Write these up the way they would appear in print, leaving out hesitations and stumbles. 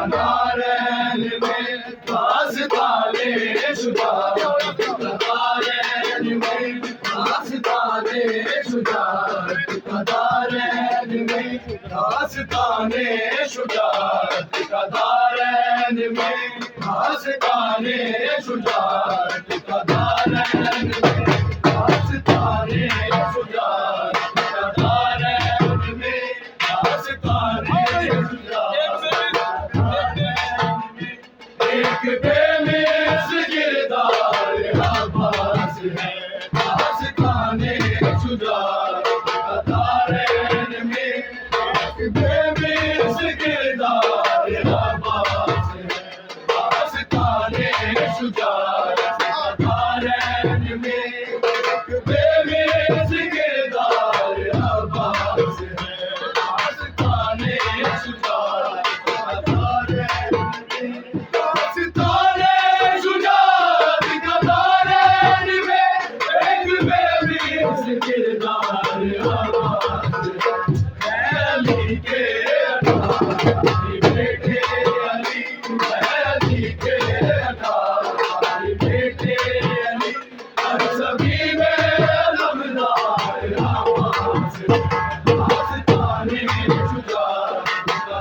नारायण में दास्ताने शुजा, नारायण में दास्ताने शुजा, नारायण में दास्ताने शुजा, नारायण में दास्ताने शुजा, नारायण में दास्ताने शुजा, नारायण में दास्ताने शुजा। एक बेमिस किरदार अब्बास है, दास्ताने शुजा, नारायण में एक बेमिस किरदार अब्बास है, दास्ताने शुजा, नारायण में एक बेमिस किरदार अब्बास है, दास्ताने शुजा, नारायण में दास्ताने शुजा, नारायण में एक बेमिस किरदार अब्बास है। अली के अली बेटे अली, अली के अली बेटे अली, हर सभी में लमदार अब्बास है, दास्ताने शुजा,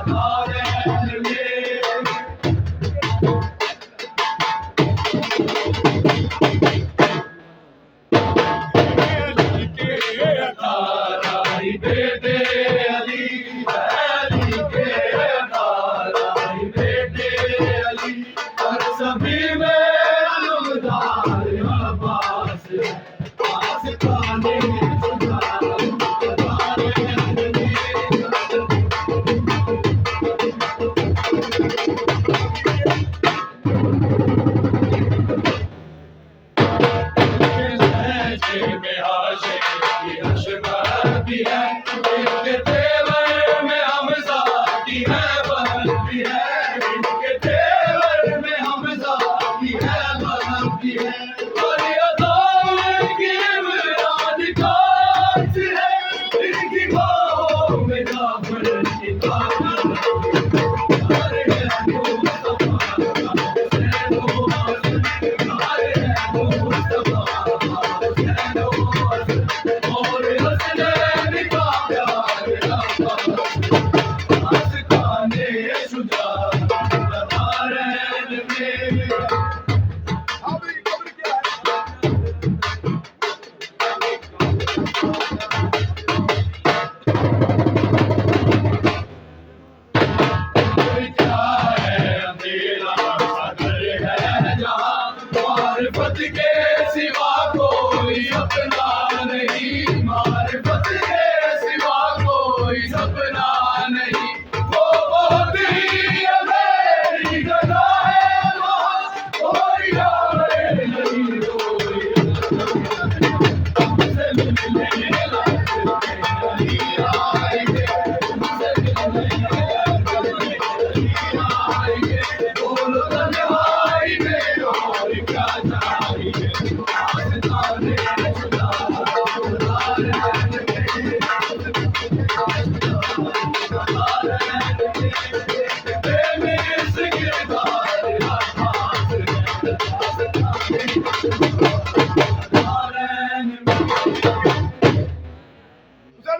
नारायण में अली बेटे अली, अली के अली बेटे अली, हर सभी में लमदार अब्बास है, दास्ताने शुजा, नारायण में लहजे में आशिक की अशरफ भी है, इनके तेवर में हमज़ा की है बहन भी है, इनके तेवर में हमज़ा की है बहन भी है, और ये दौर की इमरान खास है, इनकी बाहों में जाफर की ताकत है, अरे है मुस्तफा हुसैन वासिल, अरे है मुस्तफा हुसैन वासिल, और हसनैन का प्यार अब्बास, दास्ताने शुजा, नारायण में क्या है अंधेरा सदर है जहाँ, मारिफत के सिवा कोई अपना नहीं, मारिफत के सिवा कोई अपना